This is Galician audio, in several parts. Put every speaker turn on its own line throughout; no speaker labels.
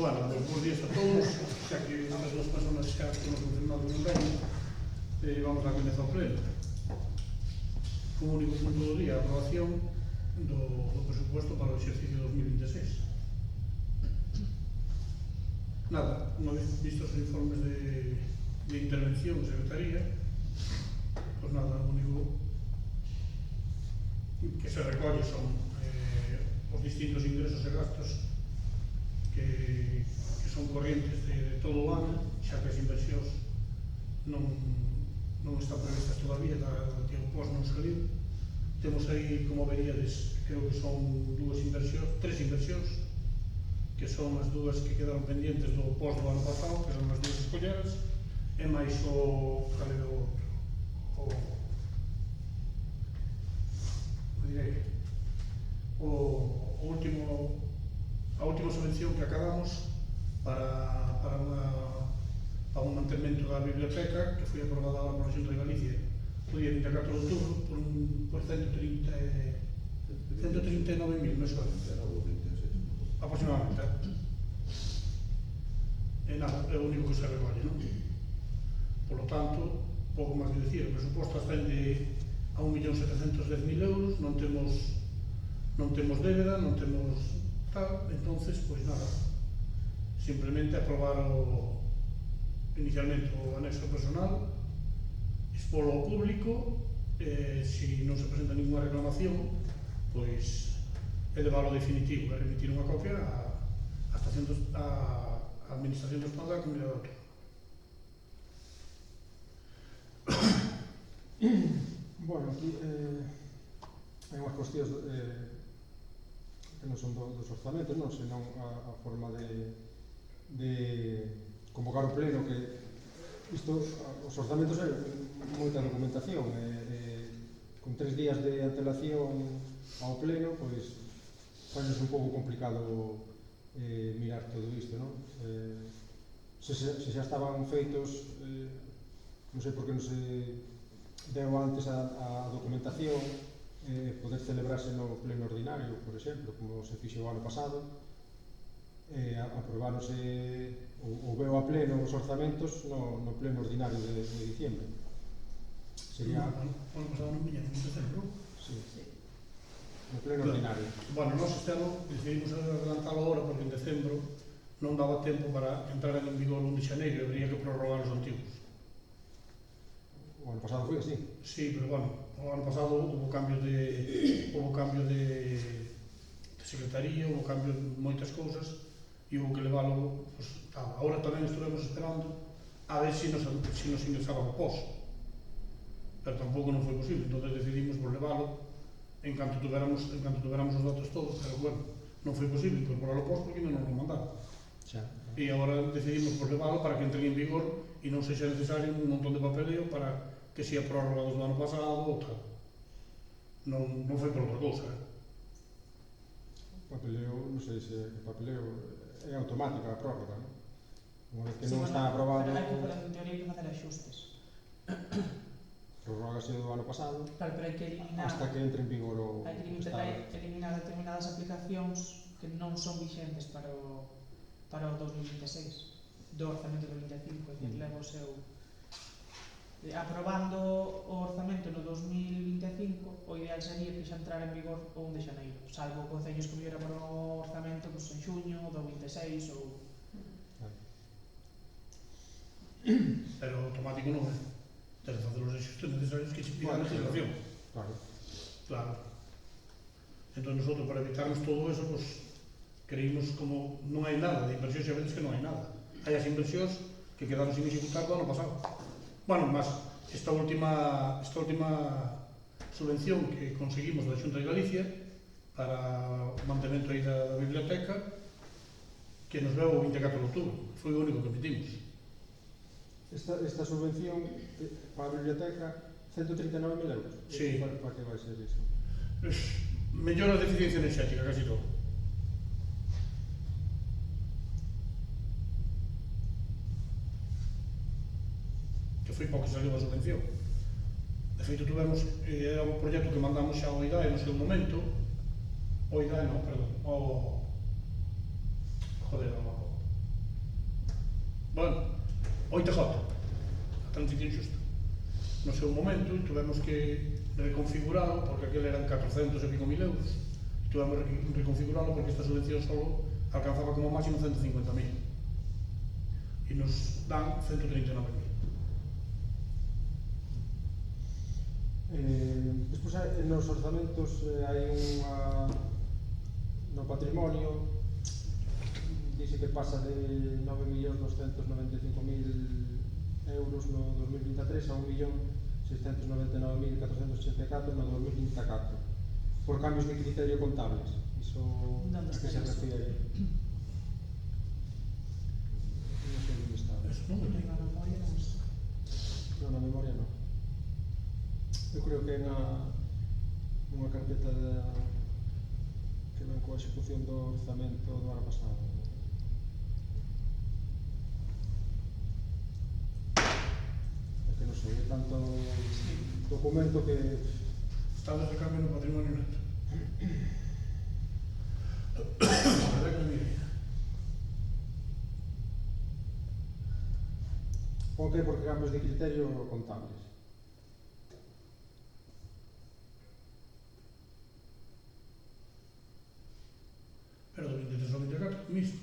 Bueno, bons días a todos, xa que as dúas personas xa que nos confirmado non veñen, vamos a comenzar o pleno. Como único punto do día, a aprobación do presupuesto para o exercicio 2026. Nada, unha vez vistos os informes de intervención de Secretaría, pois nada, o único que se recolle son os distintos ingresos e gastos que son corrientes de todo o ano, xa que as inversións non están previstas todavía, que o POS non saliu. Temos aí, como veríades, creo que son tres inversións, que son as dúas que quedaron pendientes do POS do ano pasado, que son as dúas escolleras, e máis o a última subvención que acabamos para un mantemento da biblioteca que foi aprobada agora pola Xunta de Galicia o día 24 de outubro por 139.000 mensuais aproximadamente. E nada, é o único que se recolle, non? Por lo tanto, pouco máis que dicir, o presuposto ascende a 1.710.000 euros, non temos débeda, non temos tal, entonces, pois nada, simplemente aprobar inicialmente o anexo personal, expolo ao público, se non se presenta ninguna reclamación, pois é de valo definitivo, é emitir unha copia á Administración do Estado da Comunidade Autónoma.
Bueno, aquí hai unhas cuestións que non son dos orzamentos, non, senón a forma de convocar o pleno, que isto, os orzamentos é moita documentación, con 3 días de antelación ao pleno, pois fainos un pouco complicado mirar todo isto, non? Se xa estaban feitos, non sei por que non se deu antes a documentación, poder celebrarse no pleno ordinario, por exemplo, como se fixo o ano pasado, aprobáronse ou veo a pleno os orzamentos no pleno ordinario de diciembre. Sería...
O ano pasado non viña, en decembro?
Sí, no pleno ordinario.
Bueno, nós este ano decidimos adelantalo agora porque en decembro non daba tempo para entrar en vigor 1 de xaneiro e habría que prorrogar os antigos.
O ano pasado foi así.
Sí, pero bueno, o ano pasado houve cambio de secretaría, houve cambio de moitas cousas e houve que leválo, pues, tal. Agora tamén estivemos esperando a ver se nos ingresaba o POS, pero tampouco non foi posible, entón decidimos por leválo en canto tuveramos os datos todos, pero bueno, non foi posible incorporar o POS porque non nos lo mandaron. E agora decidimos por leválo para que entre en vigor e non sexa necesario un montón de papeleo para que sea prórroga do ano pasado ou tal. Non foi por outra cousa,
Papeleo, non sei se papeleo é automática a prórroga, non? Unha vez que non está aprobado...
Pero hai que, en teoría, hai que facer axustes.
Prorrogase do ano pasado,
Claro, pero hai que eliminar...
hasta que entre en vigor o
Hai que eliminar determinadas aplicacións que non son vixentes para o 2026 do orzamento do 2025, que leva o seu... Aprobando o orzamento no 2025, o ideal sería que xa entrara en vigor o 1 de xaneiro, salvo concellos que viera para o orzamento en xuño do 26 ou...
pero automático non é. Tens de facer os axustes necesarios que che pida a legislación. Claro. Entón, nosotros, para evitarnos todo eso, pues, creímos como non hai nada de inversións, e a veces que non hai nada. Hai as inversións que quedaron sin executar do ano pasado. Bueno, mas esta última subvención que conseguimos da Xunta de Galicia para o mantemento aí da biblioteca, que nos veu o 24 de outubro, foi o único que emitimos.
Esta subvención para a biblioteca, 139.000 euros.
Sí.
Para que vai ser iso?
Mellora a eficiencia enerxética, casi todo. Que foi para o que saliu a subvención. De feito, tuvemos, era un proxecto que mandamos xa ao IDAE no seu momento, o IDAE non, perdón, o bueno, 8J, a transición xusta. No seu momento tuvemos que reconfiguralo, porque aquel eran 400 e pico mil euros, tuvemos que reconfiguralo porque esta subvención solo alcanzaba como máximo 150.000 e nos dan 139.000.
Despois nos orzamentos hai unha no patrimonio dice que pasa de 9.295.000 euros no 2023 a 1.699.484 no 2024 por cambios de criterio contables. Iso a que se refiere? Non sei onde está.
Eso non
Na
me digo.
memoria non está.
Non, na memoria non. Eu creo que é nunha carpeta que ven coa execución do orzamento do ano pasado. É que non sei, é tanto documento que...
Estados de cambio no patrimonio neto. A verdade que mire.
Pon que é porque cambios de criterio contables.
Pero do 23 ao 24, misto.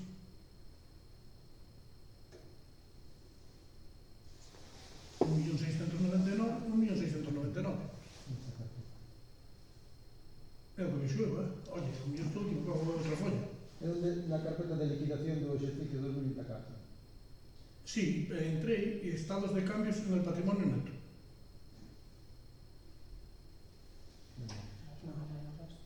Un 1.699.000. É o que me xuego, Oye, o millón estou equivocado con outra folla.
É onde na carpeta de liquidación do exercicio 2024.
Sí, entrei e estados de cambios en el patrimonio neto.
Non, non hai o resto.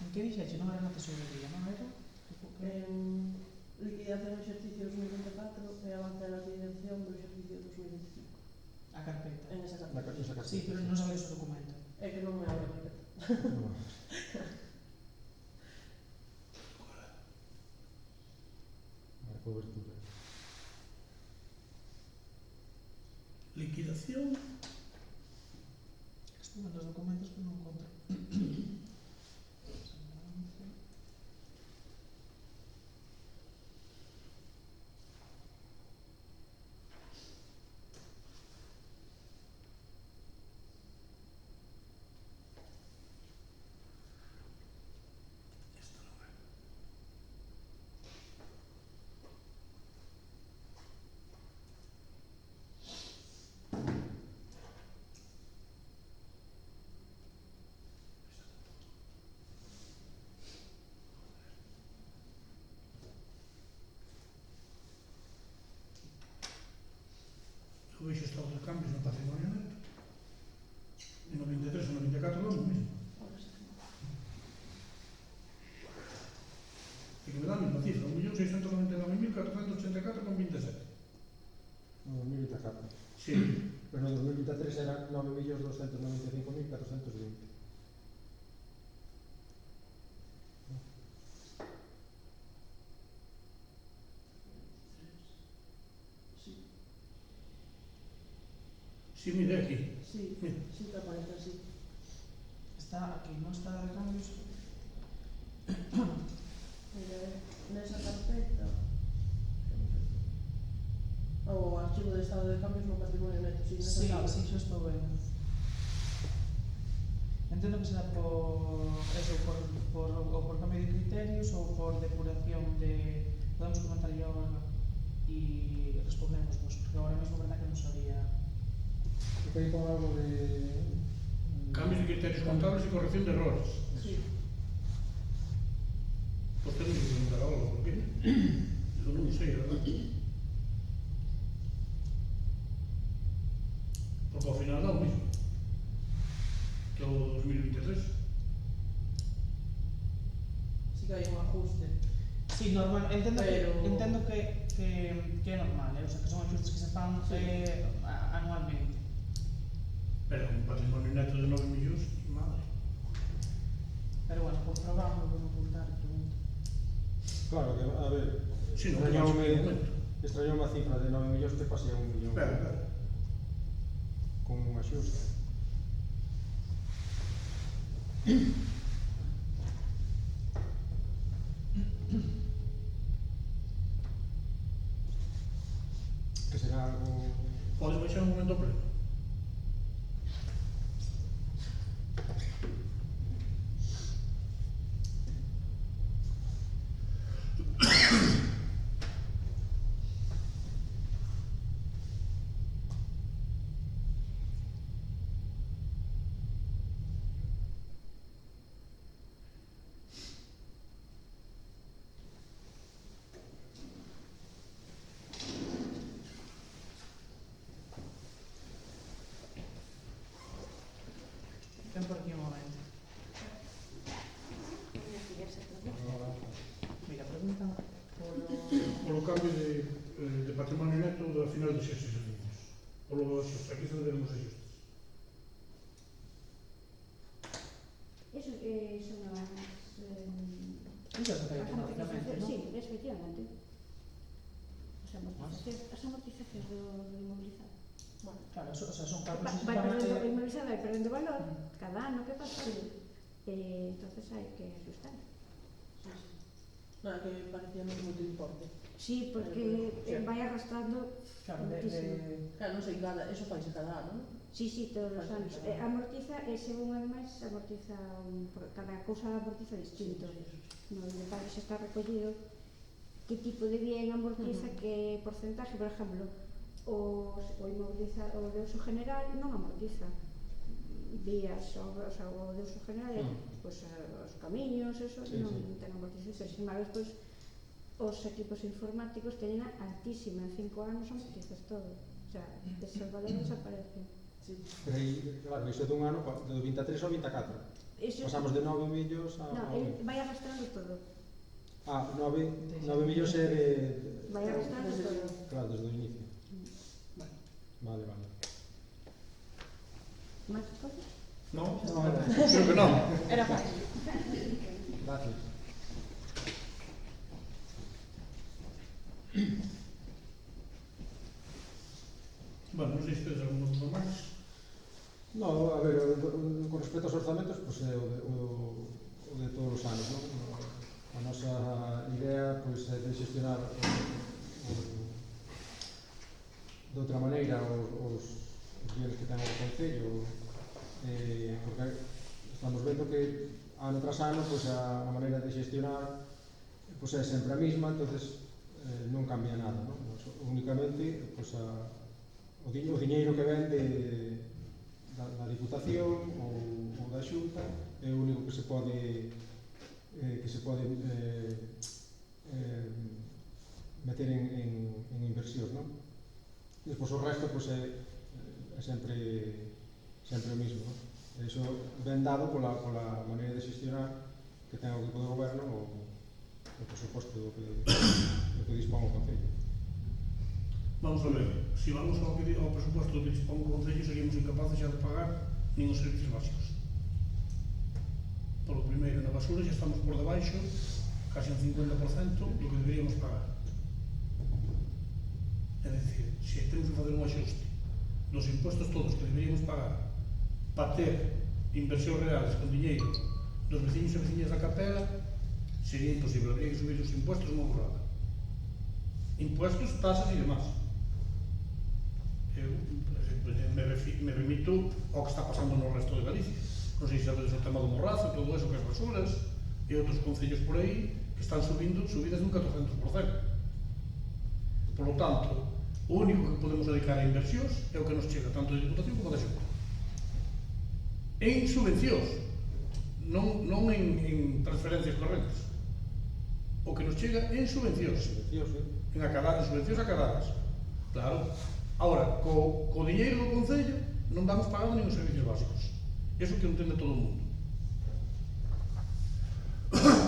En que dixeche? Non era na tesorería, non era?
Liquidación do exercicio 2024 e avance na liquidación do exercicio 2025.
A carpeta.
En esa
Na
carpeta.
esa carpeta.
Sí, pero non sabes o documento.
É que non me abre a carpeta.
Non. A cobertura.
Liquidación.
Estuve nos documentos que non encontro.
Eu vexo estados de cambios no patrimonio neto. E no 23 e no 24 non o mesmo.
Ahora sí que non.
E que me dá a mesma cifra, 1.699.484,27.
No 2024.
Sí,
Pero no 2023 era 9.295.420.
Sí,
sí, mire aquí.
sí,
Mira.
sí que aparece así.
Está aquí, non está de cambios.
Mira, nesa carpeta o archivo de estado de cambios no patrimonio neto. Sí, nesa
Sí,
tabla.
sí, xa estou vendo. Entendo que será por eso, ou por cambio de criterios ou por depuración de... Podemos comentar yo agora e respondemos, pues, porque agora mesmo verdad que non sabía.
E que aí con algo de...
Cambios de criterios contables e corrección de errores.
Sí.
Pois tengo que preguntar algo, por qué? Eu non sei, verdad? Porque ao final dá o mismo. Que o 2023.
Sí que hai un ajuste.
Sí, normal, entendo
Pero-
que é normal, o sea, que son ajustes que se fan
Sí.
anualmente.
Pero un patrimonio neto de 9 millóns, madre.
Pero bueno, comprobamos, vou apuntar, pregunto.
Claro, que, a ver,
Si, non tomamos en momento.
extrañoume a cifra de 9 millóns que pasei a 1 millón
Espera.
con un axuste. Que será algo...
Podes baixar un momento pleno.
Ten por aquí un momento. Mira, preguntan
Polo cambio de patrimonio neto do final de xerxes servicios. Polo axuste, aquí se debemos axustes.
Eso son as...
Iso é o que hai
as
automáticamente,
amortizacións,
non?
sí, efectivamente. As amortizacións do inmobilizado.
Bueno, claro, o sea, son cargos
Vai
exactamente...
perdendo, o inmobilizado vai perdendo valor cada ano que pasa,
Sí.
entonces hai que ajustar.
Non, é que parecía moito importe.
Sí, porque
Sí.
vai arrastrando
Claro,
moitísimo.
Claro, non sei, eso faise cada ano, non?
Sí, sí, todos os anos. Amortiza, según ademais, amortiza, cada cousa amortiza distinto. No inventario xa está recollido que tipo de bien amortiza, que porcentaje, por exemplo, o de uso general non amortiza. Vías, o de uso general, pues, os camiños, eso,
Sí,
non
sí.
ten amortización. Sin embargo, despois, os equipos informáticos teñen altísima, en 5 anos amortizas todo. O sea, esos valores desaparecen.
Sí.
Pero aí, claro, iso dun ano, do 23 ao 24.
Eso,
Pasamos de 9 millóns a...
no, vai arrastrando todo.
Ah, 9 millóns é de...
Vai arrastrando todo.
Claro, desde o inicio. Vale.
Máis cosas?
Non?
No.
Creo que non.
Era fácil.
Gracias.
Bueno, non sei se tedes algún outro máis.
No, a ver, con respecto aos orzamentos, pois é o de todos os anos, non? A nosa idea, pois, é de xestionar de outra maneira os bienes que ten o Concello, porque estamos vendo que ano tras ano, pois, a maneira de xestionar pois, é sempre a mesma, entonces non cambia nada, non? Únicamente, pois, o diñeiro que ven da Diputación ou da Xunta é o único que se pode meter en inversión, non? Despois o resto pois, é sempre o mismo, non? Iso ben dado pola maneira de xestionar que ten o equipo de goberno o presuposto do que dispón o Concello.
Vamos a ver, se vamos ao presuposto do que dispón o Concello, seríamos incapaces xa de pagar nin os servicios básicos. Por o primeiro, na basura xa estamos por debaixo, casi un 50% do que deberíamos pagar. É dicir, se temos que fazer un axuste dos impostos todos que deberíamos pagar para ter inversións reales con diñeiro dos veciños e veciñas da capela, sería imposible, habría que subir os impostos unha borrada. Impuestos, tasas e demás. Eu, por exemplo, me remito ao que está pasando no resto de Galicia. Non sei se sabedes o tema do Morrazo, todo eso, que as basuras e outros concellos por aí que están subindo subidas dun 400%. Por lo tanto, o único que podemos dedicar a inversións é o que nos chega tanto de Diputación como da Xunta. En subvencións, non en transferencias correntes. O que nos chega en subvencións. En subvencións acadadas. Claro. Ahora, co diñeiro do Concello non vamos pagando nin os servicios básicos. Eso que entende todo o mundo.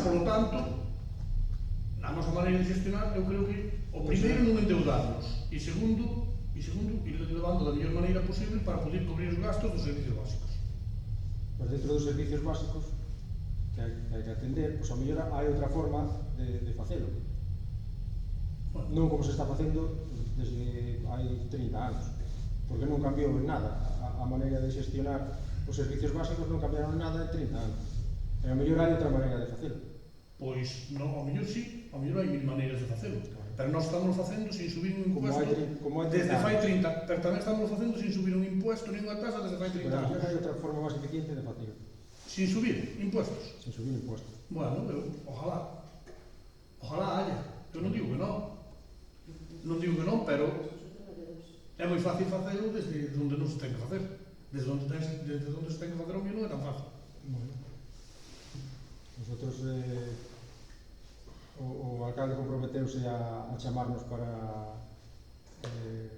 Por lo tanto, a nosa maneira de gestionar, eu creo que o primeiro non endeudarnos e segundo, ir levando da mellor maneira posible para poder cubrir os gastos dos servicios básicos.
Pero dentro dos servicios básicos que hai que atender, pois a mellor hai outra forma de facelo.
Bueno,
Non como se está facendo desde hai 30 anos, porque non cambiou en nada a maneira de xestionar os servicios básicos, non cambiaron nada en 30 anos. E a mellor hai outra maneira de facelo.
pois, ao mellor sí, ao mellor hai mil maneiras de facelo. Pero nós estamos facendo sin subir un
Como
impuesto
hai 30
desde fai
anos.
30, pero tamén estamos facendo sin subir un impuesto nin unha tasa desde fai 30
Pero a mellor
anos.
hai outra forma máis eficiente de facelo,
Sin subir impuestos.
sin subir impuestos.
Bueno, eu, ojalá. Ojalá haya. Eu non digo que non. Non digo que non, pero é moi fácil facelo desde onde non se ten que facer. Desde onde se ten que facer o mío non é tan fácil.
Bueno. Nosotros, o alcalde comprometeuse a chamarnos para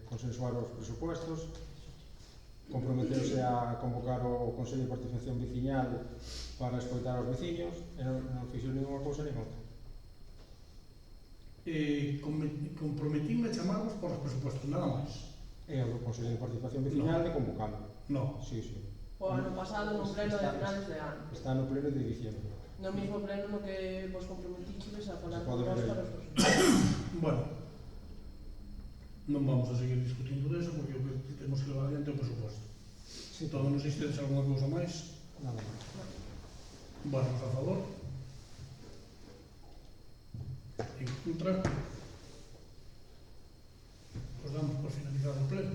consensuar os presupuestos, comprometeuse a convocar o Consello de Participación Veciñal para escoitar aos veciños e non fixo ninguna cousa nin outra.
Comprometíme a chamarvos por os presupuestos, nada máis.
E o Consello de Participación Veciñal de convocando.
No.
Sí, sí.
O ano pasado no pleno de finales de ano.
Está no pleno de diciembre.
No mismo pleno no que vos comprometiches a falar
Se
con
pode
nós
ver
para
aí.
os presupuestos.
Bueno, non vamos a seguir discutindo deso porque o que temos que levar adiante é o presupuesto.
Sí,
Todo, non sei se tedes alguna cousa máis.
nada máis.
Bueno, a favor. En contra. Pues damos por finalizado o pleno.